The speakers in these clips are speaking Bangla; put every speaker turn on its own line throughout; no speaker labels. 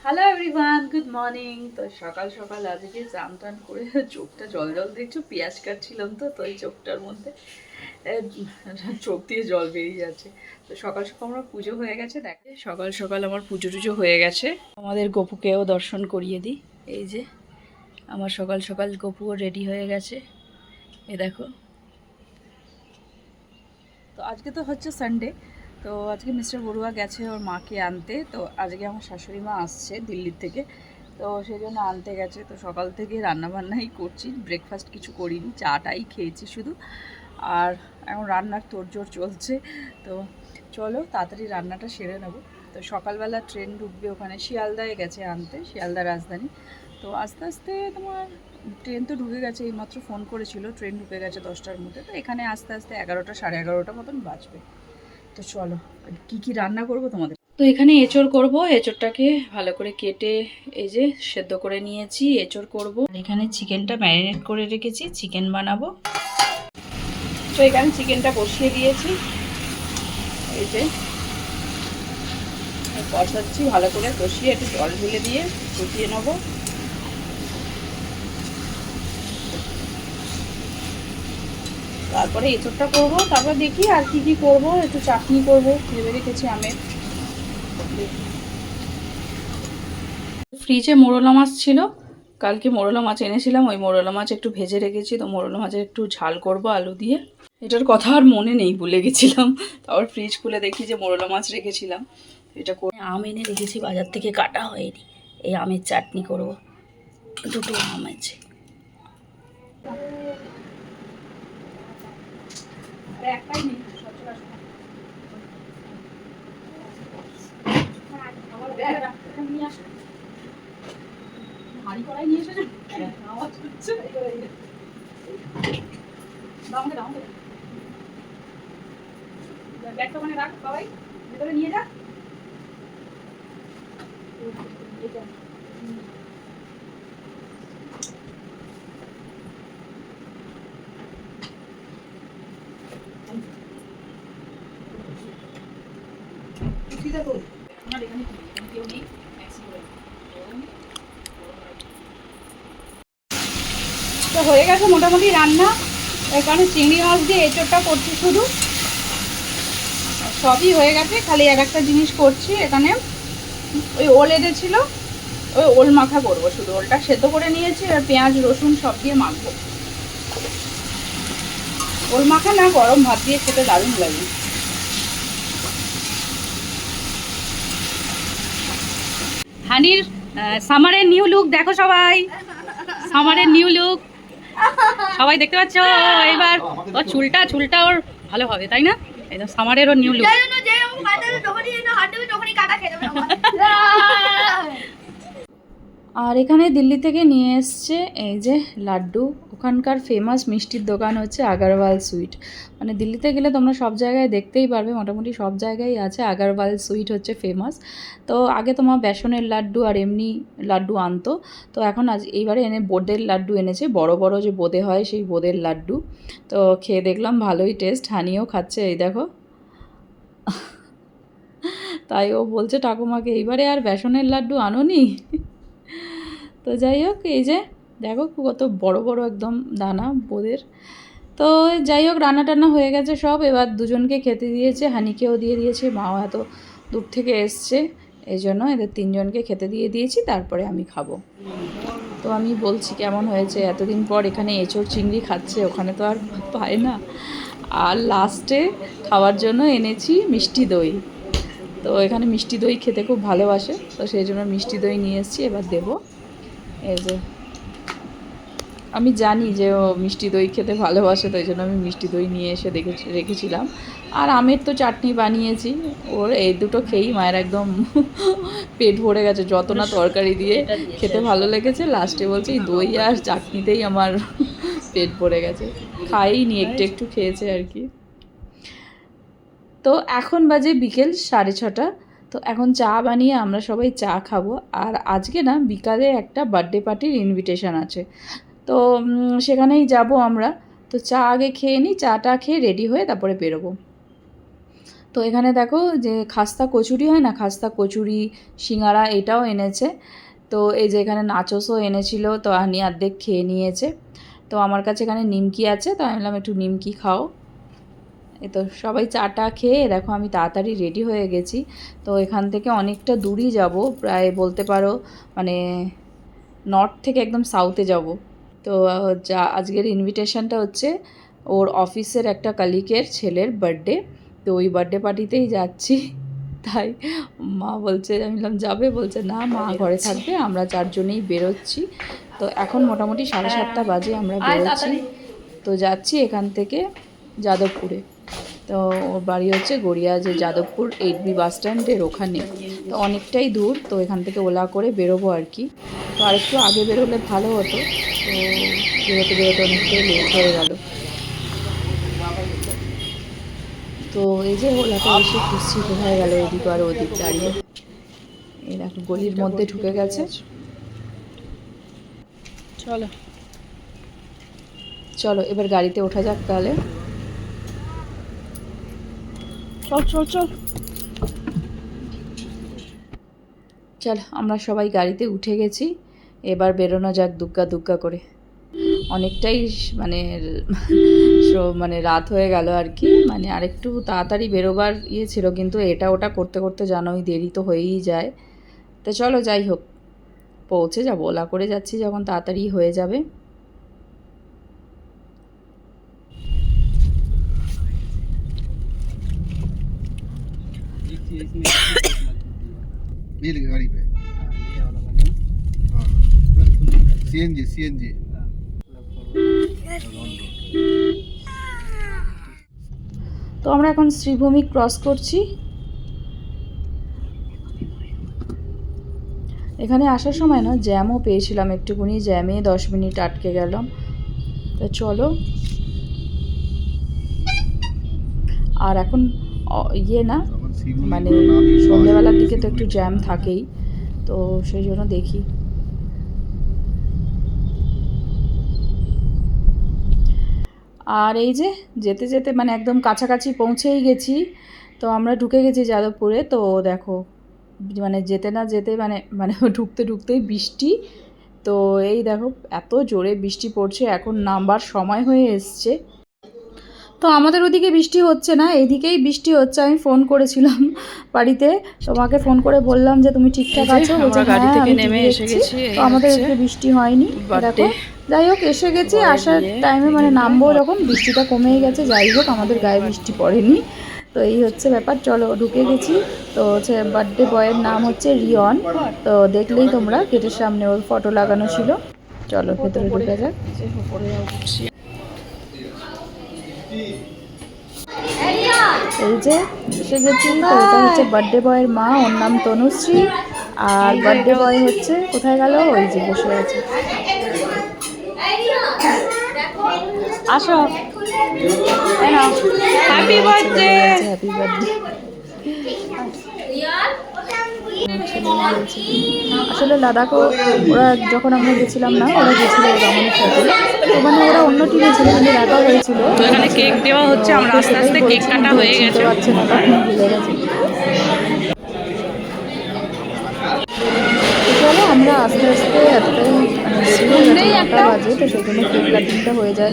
Hello everyone, good morning. তো সকাল সকাল আজকে চান টান করে চোখটা জল জল দেখছো, পেঁয়াজ কাটছিলাম তো এই চোখটার মধ্যে চোখ দিয়ে জল বেরিয়ে যাচ্ছে। তো সকাল সকাল আমার পুজো হয়ে গেছে, দেখে সকাল সকাল আমার পুজো টুজো হয়ে গেছে। আমাদের গপুকেও দর্শন করিয়ে দিই। এই যে আমার সকাল সকাল গপুও রেডি হয়ে গেছে, এ দেখো। তো আজকে তো হচ্ছে সানডে, তো আজকে মিস্টার বড়ুয়া গেছে ওর মাকে আনতে। তো আজকে আমার শাশুড়ি মা আসছে দিল্লির থেকে, তো সেই জন্য আনতে গেছে। তো সকাল থেকে রান্নাবান্নাই করছি, ব্রেকফাস্ট কিছু করিনি, চাটাই খেয়েছি শুধু। আর এখন রান্নার তোড়জোড় চলছে। তো চলো তাড়াতাড়ি রান্নাটা সেরে নেবো। তো সকালবেলা ট্রেন ঢুকবে, ওখানে শিয়ালদায় গেছে আনতে, শিয়ালদা রাজধানী। তো আস্তে আস্তে তোমার ট্রেন তো ঢুকে গেছে, এইমাত্র ফোন করেছিল, ট্রেন ঢুকে গেছে 10টার মধ্যে। তো এখানে আস্তে আস্তে 11টা সাড়ে 11টা মতন বাজবে। তো চলো কি কি রান্না করব তোমাদের। তো এখানে এঁচড় করব, এঁচড়টাকে ভালো করে কেটে এই যে সেদ্ধ করে নিয়েছি, এঁচড় করব। আর এখানে চিকেনটা ম্যারিনেট করে রেখেছি, চিকেন বানাবো। তো এখানে চিকেনটা বসিয়ে দিয়েছি, এই যে কষাচ্ছি ভালো করে, কষিয়ে একটু জল ঢেলে দিয়ে ফুটিয়ে নেবো। তারপরে এঁচড়টা করবো, তারপর দেখি আর কি কি করব। একটু চাটনি করবো, ভেবে রেখেছি আমের। ফ্রিজে মোরলা মাছ ছিল, কালকে মোরলা মাছ এনেছিলাম, ওই মোরলা মাছ একটু ভেজে রেখেছি। তো মোরলা মাছের একটু ঝাল করব আলু দিয়ে। এটার কথা আর মনে নেই, ভুলে গেছিলাম। তারপর ফ্রিজ খুলে দেখি যে মোরলা মাছ রেখেছিলাম। এটা করে আম এনে রেখেছি, বাজার থেকে কাটা হয়নি। এই আমের চাটনি করব, দুটো আম আছে। একটাই নেই নিয়ে আসো, হাঁড়ি কড়াই নিয়ে এসেছো, আওয়াজ হচ্ছে। ব্যাগটা ওখানে রাখ, সবাই ভেতরে নিয়ে যা। তো হয়ে গেছে মোটামুটি রান্না। এখানে চিংড়ি মাছ দিয়ে এঁচড়টা করছি শুধু, সবই হয়ে গেছে, খালি আর একটা জিনিস করছি। এখানে ওই ওল এনেছিল, ওই ওল মাখা করবো, শুধু ওলটা সেদ্ধ করে নিয়েছি আর পেঁয়াজ রসুন সব দিয়ে মাখবো। ওল মাখা না গরম ভাত দিয়ে খেতে দারুণ লাগে। হানির সামারের নিউ লুক দেখো সবাই, সামারের নিউ লুক সবাই দেখতে পাচ্ছ। এবার ওর চুলটা ওর ভালো হবে, তাই না? একদম সামারের ওর নিউ লুক। আর এখানে দিল্লি থেকে নিয়ে এসছে এই যে লাড্ডু। ওখানকার ফেমাস মিষ্টির দোকান হচ্ছে আগারওয়াল সুইট। মানে দিল্লিতে গেলে তোমরা সব জায়গায় দেখতেই পারবে, মোটামুটি সব জায়গায় আছে, আগারওয়াল সুইট হচ্ছে ফেমাস। তো আগে তোমার বেসনের লাড্ডু আর এমনি লাড্ডু আনতো, তো এখন এইবারে এনে বোঁদের লাড্ডু এনেছে, বড় বড় যে বোঁদে হয় সেই বোঁদের লাড্ডু। তো খেয়ে দেখলাম ভালোই টেস্ট, হানিও খাচ্ছে, এই দেখো। তাই ও বলছে ঠাকুমাকে এইবারে আর বেসনের লাড্ডু আনোনি। তো যাই হোক, এই যে দেখো কত বড় বড় একদম দানা বোঁদের। তো যাই হোক, রান্না টান্না হয়ে গেছে সব, এবার দুজনকে খেতে দিয়েছে, হানিকেও দিয়ে দিয়েছে, মাও এত দূর থেকে এসছে এই জন্য এদের তিনজনকে খেতে দিয়ে দিয়েছি, তারপরে আমি খাবো। তো আমি বলছি কেমন হয়েছে, এতদিন পর এখানে এঁচড় চিংড়ি খাচ্ছে, ওখানে তো আর পায় না। আর লাস্টে খাওয়ার জন্য এনেছি মিষ্টি দই। তো এখানে মিষ্টি দই খেতে খুব ভালোবাসে, তো সেই জন্য মিষ্টি দই নিয়ে এসেছি, এবার দেবো। এই যে আমি জানি যে ও মিষ্টি দই খেতে ভালোবাসে, তো এই জন্য আমি মিষ্টি দই নিয়ে এসে রেখেছিলাম। আর আমের তো চাটনি বানিয়েছি, ওর এই দুটো খেয়েই মায়ের একদম পেট ভরে গেছে, যত না তরকারি দিয়ে খেতে ভালো লেগেছে, লাস্টে বলছে এই দই আর চাটনিতেই আমার পেট ভরে গেছে। খাইনি, একটু একটু খেয়েছে আর কি। তো এখন বাজে বিকেল 6:30। তো এখন চা বানিয়ে আমরা সবাই চা খাবো। আর আজকে না বিকালে একটা বার্থডে পার্টির ইনভিটেশন আছে, তো সেখানেই যাব আমরা। তো চা আগে খেয়ে নিই, চাটা খেয়ে রেডি হয়ে তারপরে বেরোবো। তো এখানে দেখো যে খাস্তা কচুরি হয় না, খাস্তা কচুরি, সিঙ্গারা এটাও এনেছে। তো এই যে এখানে নাচোসও এনেছিল, তো আনি অর্ধেক খেয়ে নিয়েছে। তো আমার কাছে এখানে নিমকি আছে, তো আমি বললাম একটু নিমকি খাও। এই তো সবাই চাটা খেয়ে দেখো আমি তাড়াতাড়ি রেডি হয়ে গেছি। তো এখান থেকে অনেকটা দূরই যাব, প্রায় বলতে পারো মানে নর্থ থেকে একদম সাউথে যাব। তো যা আজকের ইনভিটেশনটা হচ্ছে ওর অফিসের একটা কালিকের ছেলের বার্থডে, তো ওই বার্থডে পার্টিতেই যাচ্ছি। তাই মা বলছে, আমি বললাম যাবে, বলছে না মা ঘরে থাকবে, আমরা চারজনেই বেরোচ্ছি। তো এখন মোটামুটি 7:30 বাজে আমরা বেরোচ্ছি। তো যাচ্ছি এখান থেকে যাদবপুরে। তো ওর বাড়ি হচ্ছে গড়িয়া যে যাদবপুর 8B বাস স্ট্যান্ডের ওখানে, তো অনেকটাই দূর। তো এখান থেকে ওলা করে বেরোবো আর কি। তো আরেকটু আগে বেরোলে ভালো হতো, তো বেরোতে বেরোতে অনেকটাই লেট হয়ে গেল। তো এই যে ওলাটা এসে খুঁজছি কোথায় গেল, এদিক আর ওদিক দাঁড়িয়ে। এই দেখো গলির মধ্যে ঢুকে গেছে। চলো চলো এবার গাড়িতে ওঠা যাক তাহলে। চল চল চল চল, আমরা সবাই গাড়িতে উঠে গেছি, এবার বেরোনো যাক দুগ্গা দুগ্গা করে। অনেকটাই মানে মানে রাত হয়ে গেল আর কি, মানে আরেকটু তাড়াতাড়ি বেরোবার ইয়ে ছিল, কিন্তু এটা ওটা করতে করতে জানোই দেরি তো হয়েই যায়। তো চলো যাই হোক, পৌঁছে যাবো, ওলা করে যাচ্ছি যখন তাড়াতাড়ি হয়ে যাবে।
गाड़ी पे सीएनजी सीएनजी
তো আমরা এখন শ্রীভূমি ক্রস করছি। এখানে আসার সময় না জ্যামও পেয়েছিলাম একটুখানি, জ্যামে 10 মিনিট আটকে গেলাম। তো চলো, আর এখন ইয়ে না মানে সন্ধ্যেবেলার দিকে তো একটু জ্যাম থাকেই, তো সেই জন্য দেখি। আর এই যে যেতে যেতে মানে একদম কাছাকাছি পৌঁছেই গেছি। তো আমরা ঢুকে গেছি যাদবপুরে। তো দেখো মানে যেতে না যেতে মানে মানে ঢুকতে ঢুকতেই বৃষ্টি। তো এই দেখো এত জোরে বৃষ্টি পড়ছে, এখন নামবার সময় হয়ে এসছে। তো আমাদের ওদিকে বৃষ্টি হচ্ছে না, এদিকেই বৃষ্টি হচ্ছে। আমি ফোন করেছিলাম বাড়িতে, তোমাকে ফোন করে বললাম যে তুমি ঠিকঠাক আছো, বলছে গাড়ি থেকে নেমে এসে গেছি। তো আমাদের এদিকে বৃষ্টি হয়নি, দেখো। যাই হোক এসে গেছি, আসার টাইমে মানে নামবো যখন বৃষ্টিটা কমেই গেছে। যাই হোক আমাদের গায়ে বৃষ্টি পড়েনি। তো এই হচ্ছে ব্যাপার। চলো ঢুকে গেছি। তো হচ্ছে বার্থডে বয়ের নাম হচ্ছে রিয়ন। তো দেখলেই তোমরা গেটের সামনে ওর ফটো লাগানো ছিল। চলো ভেতরে ঢুকে যাক। এই যে এসে গেছি। তো এটা হচ্ছে বার্থডে বয়ের মা, ওর নাম তনুশ্রী। আর বার্থডে বয় হচ্ছে কোথায় গেল, ওই যে বসে আছে। আসো, হ্যাপি বার্থডে, হ্যাপি বার্থডে। আসলে লাদাখও ওরা যখন আমরা গেছিলাম না, ওরা গেছিল রমণের সাথে, ওখানে ওরা অন্য টিমে ছিল, কিন্তু দেখা হয়েছিল।
এখানে কেক দেওয়া হচ্ছে, আমরা আস্তে আস্তে কেক কাটা হয়ে গেছে।
পারছে না, তখন ভুলে গেছে। চলো আমরা আস্তে আস্তে এতটাই মানে 9টা বাজে, তো সেই জন্য কেক কাটিংটা হয়ে যায়।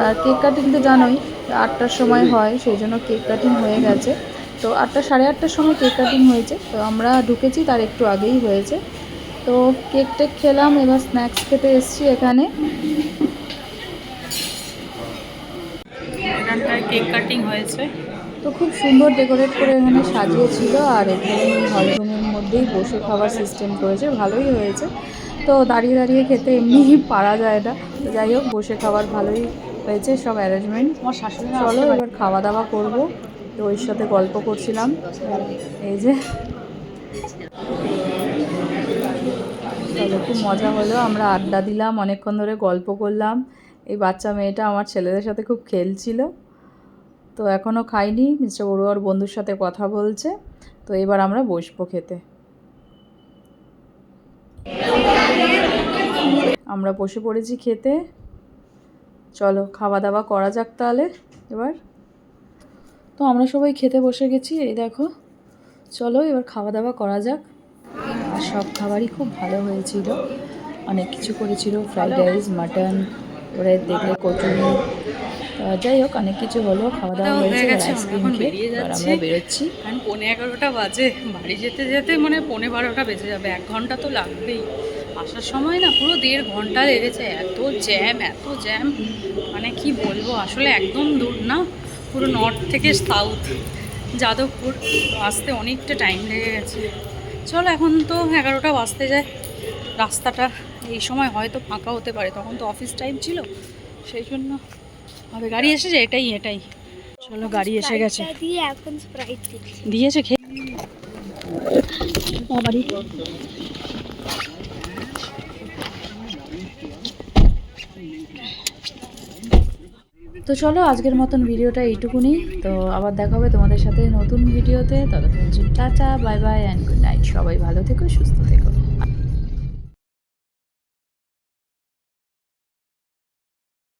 আর কেক কাটিং তো জানোই 8টার সময় হয়, সেই জন্য কেক কাটিং হয়ে গেছে। তো 8টা, সাড়ে 8টার সময় কেক কাটিং হয়েছে। তো আমরা ঢুকেছি তার একটু আগেই হয়েছে। তো কেক টেক খেলাম, এবার স্ন্যাক্স খেতে এসেছি এখানে।
এখানটায় কেক কাটিং হয়েছে।
তো খুব সুন্দর ডেকোরেট করে এখানে সাজিয়েছিল, আর এখানে হল রুমের মধ্যেই বসে খাওয়ার সিস্টেম করেছে, ভালোই হয়েছে। তো দাঁড়িয়ে দাঁড়িয়ে খেতে এমনি পারা যায় না, তো যাই হোক বসে খাবার ভালোই হয়েছে সব অ্যারেঞ্জমেন্ট।
আমার শাশুড়ি
চলো এবার খাওয়া দাওয়া করবো। তো ওর সাথে গল্প করছিলাম, এই যে চলো খুব মজা হলো, আমরা আড্ডা দিলাম, অনেকক্ষণ ধরে গল্প করলাম। এই বাচ্চা মেয়েটা আমার ছেলেদের সাথে খুব খেলছিল। তো এখনও খাইনি, মিস্টার বড়ুয়ার বন্ধুর সাথে কথা বলছে। তো এবার আমরা বসবো খেতে। আমরা বসে পড়েছি খেতে। চলো খাওয়া দাওয়া করা যাক তাহলে এবার। তো আমরা সবাই খেতে বসে গেছি, এই দেখো। চলো এবার খাওয়া দাওয়া করা যাক। আর সব খাবারই খুব ভালো হয়েছিল, অনেক কিছু করেছিল, ফ্রাইড রাইস, মাটন, ওরা দেখলে কচুরি, যাই হোক অনেক কিছু হলো, খাওয়া দাওয়া হয়েছে। আইসক্রিম খেয়ে এবার আমরা বেরোচ্ছি।
এখন 11:30 বাজে, বাড়ি যেতে যেতে মানে 12:30 বেজে যাবে, 1 ঘন্টা তো লাগবেই। আসার সময় না পুরো 1.5 ঘন্টা লেগেছে, এত জ্যাম, মানে কি বলবো, আসলে একদম দূর না, পুরো নর্থ থেকে সাউথ যাদবপুর, আসতে অনেকটা টাইম লেগে গেছে। চলো এখন তো 11টা বাজতে যায়, রাস্তাটা এই সময় হয়তো ফাঁকা হতে পারে, তখন তো অফিস টাইম ছিল, সেই জন্য হবে। গাড়ি এসেছে, এটাই চলো, গাড়ি এসে গেছে,
দিয়ে এখন স্প্রাইট দিচ্ছি।
দিয়েছে খেয়ে।
বাড়ি তো চলো আজকের মতন ভিডিওটা এইটুকুনি। তো আবার দেখা হবে তোমাদের সাথে নতুন ভিডিওতে। ততক্ষণ tata, bye bye and good night. সবাই ভালো থেকো, সুস্থ থেকো।